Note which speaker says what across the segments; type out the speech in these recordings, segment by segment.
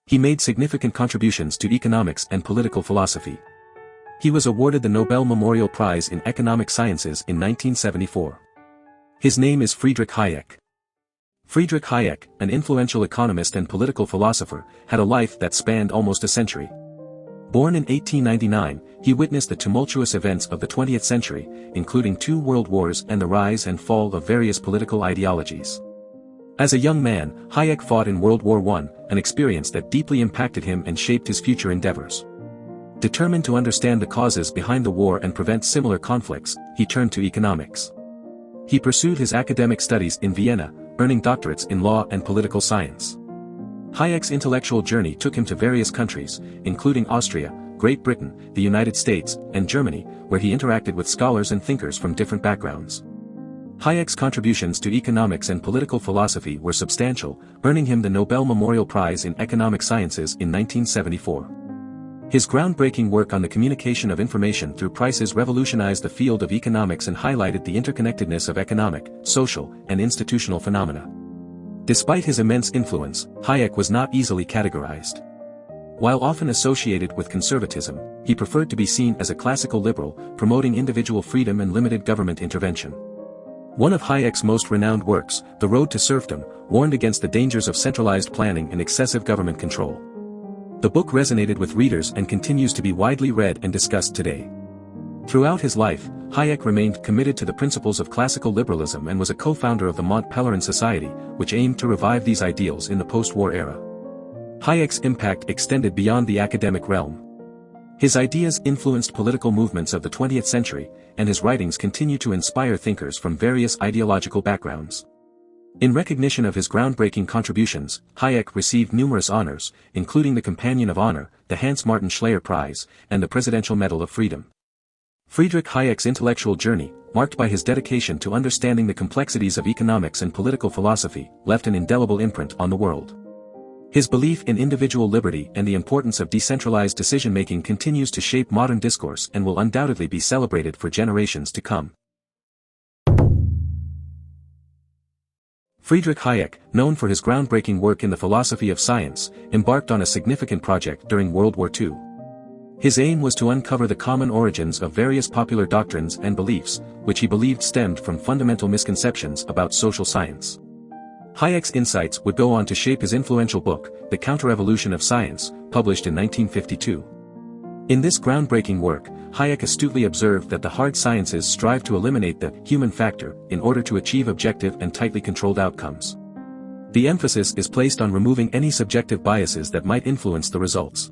Speaker 1: He made significant contributions to economics and political philosophy. He was awarded the Nobel Memorial Prize in Economic Sciences in 1974. His name is Friedrich Hayek. Friedrich Hayek, an influential economist and political philosopher, had a life that spanned almost a century. Born in 1899, he witnessed the tumultuous events of the 20th century, including 2 world wars and the rise and fall of various political ideologies. As a young man, Hayek fought in World War I, an experience that deeply impacted him and shaped his future endeavors. Determined to understand the causes behind the war and prevent similar conflicts, he turned to economics. He pursued his academic studies in Vienna, earning doctorates in law and political science. Hayek's intellectual journey took him to various countries, including Austria, Great Britain, the United States, and Germany, where he interacted with scholars and thinkers from different backgrounds. Hayek's contributions to economics and political philosophy were substantial, earning him the Nobel Memorial Prize in Economic Sciences in 1974. His groundbreaking work on the communication of information through prices revolutionized the field of economics and highlighted the interconnectedness of economic, social, and institutional phenomena. Despite his immense influence, Hayek was not easily categorized. While often associated with conservatism, he preferred to be seen as a classical liberal, promoting individual freedom and limited government intervention. One of Hayek's most renowned works, The Road to Serfdom, warned against the dangers of centralized planning and excessive government control. The book resonated with readers and continues to be widely read and discussed today. Throughout his life, Hayek remained committed to the principles of classical liberalism and was a co-founder of the Mont Pelerin Society, which aimed to revive these ideals in the post-war era. Hayek's impact extended beyond the academic realm. His ideas influenced political movements of the 20th century, and his writings continue to inspire thinkers from various ideological backgrounds. In recognition of his groundbreaking contributions, Hayek received numerous honors, including the Companion of Honor, the Hans-Martin Schleyer Prize, and the Presidential Medal of Freedom. Friedrich Hayek's intellectual journey, marked by his dedication to understanding the complexities of economics and political philosophy, left an indelible imprint on the world. His belief in individual liberty and the importance of decentralized decision-making continues to shape modern discourse and will undoubtedly be celebrated for generations to come. Friedrich Hayek, known for his groundbreaking work in the philosophy of science, embarked on a significant project during World War II. His aim was to uncover the common origins of various popular doctrines and beliefs, which he believed stemmed from fundamental misconceptions about social science. Hayek's insights would go on to shape his influential book, The Counter-Evolution of Science, published in 1952. In this groundbreaking work, Hayek astutely observed that the hard sciences strive to eliminate the human factor in order to achieve objective and tightly controlled outcomes. The emphasis is placed on removing any subjective biases that might influence the results.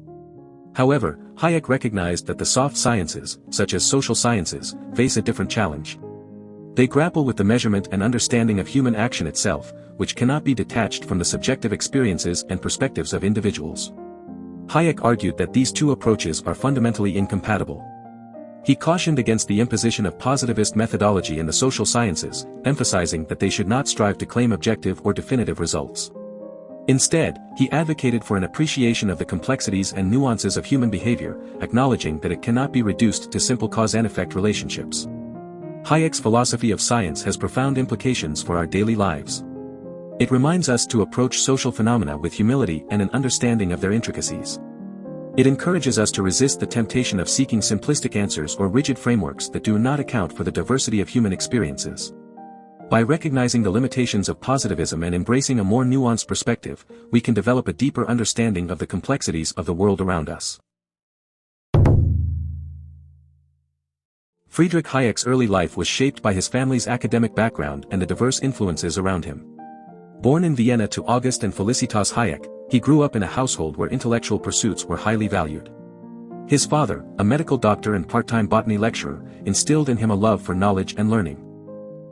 Speaker 1: However, Hayek recognized that the soft sciences, such as social sciences, face a different challenge. They grapple with the measurement and understanding of human action itself, which cannot be detached from the subjective experiences and perspectives of individuals. Hayek argued that these two approaches are fundamentally incompatible. He cautioned against the imposition of positivist methodology in the social sciences, emphasizing that they should not strive to claim objective or definitive results. Instead, he advocated for an appreciation of the complexities and nuances of human behavior, acknowledging that it cannot be reduced to simple cause and effect relationships. Hayek's philosophy of science has profound implications for our daily lives. It reminds us to approach social phenomena with humility and an understanding of their intricacies. It encourages us to resist the temptation of seeking simplistic answers or rigid frameworks that do not account for the diversity of human experiences. By recognizing the limitations of positivism and embracing a more nuanced perspective, we can develop a deeper understanding of the complexities of the world around us. Friedrich Hayek's early life was shaped by his family's academic background and the diverse influences around him. Born in Vienna to August and Felicitas Hayek, he grew up in a household where intellectual pursuits were highly valued. His father, a medical doctor and part-time botany lecturer, instilled in him a love for knowledge and learning.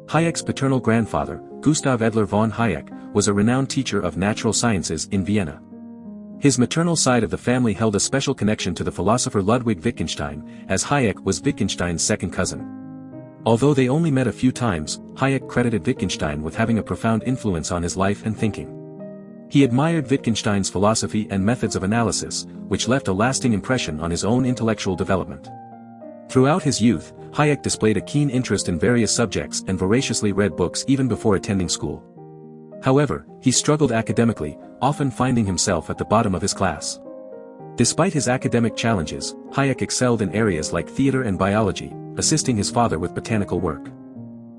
Speaker 1: Hayek's paternal grandfather, Gustav Edler von Hayek, was a renowned teacher of natural sciences in Vienna. His maternal side of the family held a special connection to the philosopher Ludwig Wittgenstein, as Hayek was Wittgenstein's second cousin. Although they only met a few times, Hayek credited Wittgenstein with having a profound influence on his life and thinking. He admired Wittgenstein's philosophy and methods of analysis, which left a lasting impression on his own intellectual development. Throughout his youth, Hayek displayed a keen interest in various subjects and voraciously read books even before attending school. However, he struggled academically, often finding himself at the bottom of his class. Despite his academic challenges, Hayek excelled in areas like theater and biology, assisting his father with botanical work.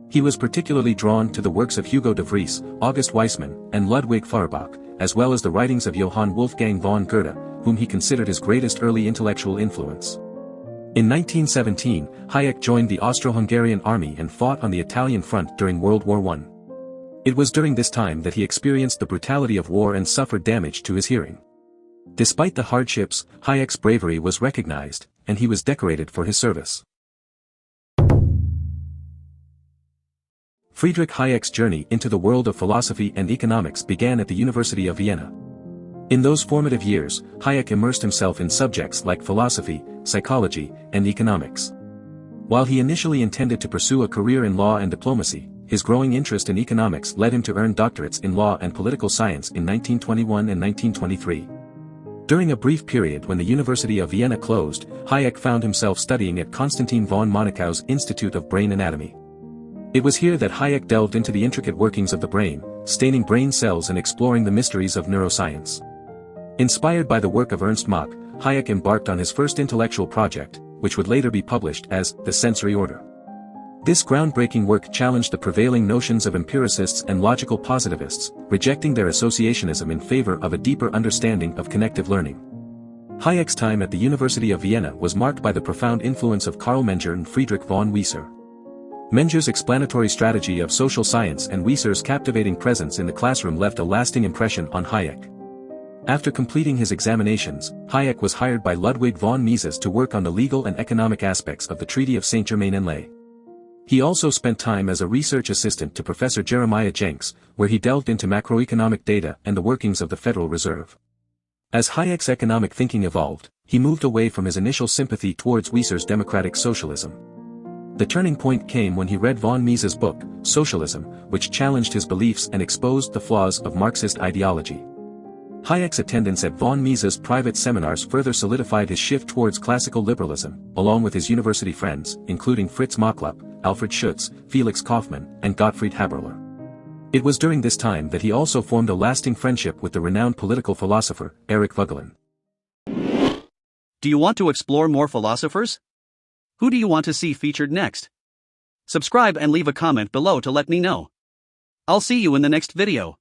Speaker 1: He was particularly drawn to the works of Hugo de Vries, August Weismann, and Ludwig Feuerbach, as well as the writings of Johann Wolfgang von Goethe, whom he considered his greatest early intellectual influence. In 1917, Hayek joined the Austro-Hungarian army and fought on the Italian front during World War I. It was during this time that he experienced the brutality of war and suffered damage to his hearing. Despite the hardships, Hayek's bravery was recognized, and he was decorated for his service. Friedrich Hayek's journey into the world of philosophy and economics began at the University of Vienna. In those formative years, Hayek immersed himself in subjects like philosophy, psychology, and economics. While he initially intended to pursue a career in law and diplomacy, his growing interest in economics led him to earn doctorates in law and political science in 1921 and 1923. During a brief period when the University of Vienna closed, Hayek found himself studying at Konstantin von Monachow's Institute of Brain Anatomy. It was here that Hayek delved into the intricate workings of the brain, staining brain cells and exploring the mysteries of neuroscience. Inspired by the work of Ernst Mach, Hayek embarked on his first intellectual project, which would later be published as The Sensory Order. This groundbreaking work challenged the prevailing notions of empiricists and logical positivists, rejecting their associationism in favor of a deeper understanding of connective learning. Hayek's time at the University of Vienna was marked by the profound influence of Karl Menger and Friedrich von Wieser. Menger's explanatory strategy of social science and Wieser's captivating presence in the classroom left a lasting impression on Hayek. After completing his examinations, Hayek was hired by Ludwig von Mises to work on the legal and economic aspects of the Treaty of Saint-Germain-en-Laye. He also spent time as a research assistant to Professor Jeremiah Jenks, where he delved into macroeconomic data and the workings of the Federal Reserve. As Hayek's economic thinking evolved, he moved away from his initial sympathy towards Wieser's democratic socialism. The turning point came when he read von Mises' book, Socialism, which challenged his beliefs and exposed the flaws of Marxist ideology. Hayek's attendance at von Mises' private seminars further solidified his shift towards classical liberalism, along with his university friends, including Fritz Machlup, Alfred Schutz, Felix Kaufmann, and Gottfried Haberler. It was during this time that he also formed a lasting friendship with the renowned political philosopher, Erich Voegelin.
Speaker 2: Do you want to explore more philosophers? Who do you want to see featured next? Subscribe and leave a comment below to let me know. I'll see you in the next video.